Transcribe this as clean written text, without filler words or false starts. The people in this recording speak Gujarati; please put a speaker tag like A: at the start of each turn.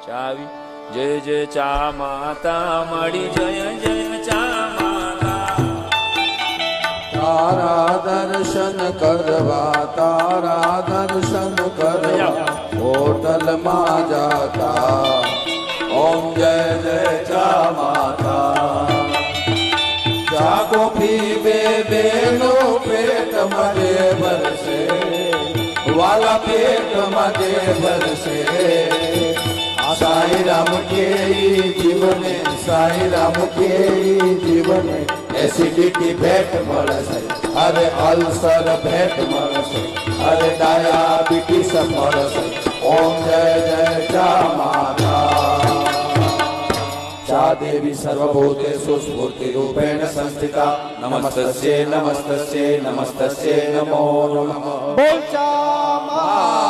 A: ચાવી જય જય ચા માતા મળી જય જય ચા માતા
B: તારા દર્શન કરવા તારા દર્શન કરવા હોટલમાં જાતા ઓમ જય જય ચા માતા ચા કોફી બે બેનો પેટમાં જે ભરશે વાલા પેટમાં જે ભરશે સાઈ રામ કે જીવને સાઈ રામ કે જીવને એસિડિટી ભેટ મળશે અરે અલ્સર ભેટ મળશે અરે ડાયાબિટીસ મળશે ઓમ જય જય ચા માતા ચા દેવી સર્વભૂતેષુ સ્ફૂર્તિ રૂપેણ સંસ્થિતા નમસ્તસ્યે નમસ્તસ્યે નમસ્તસ્યે નમો નમઃ બોલ ચા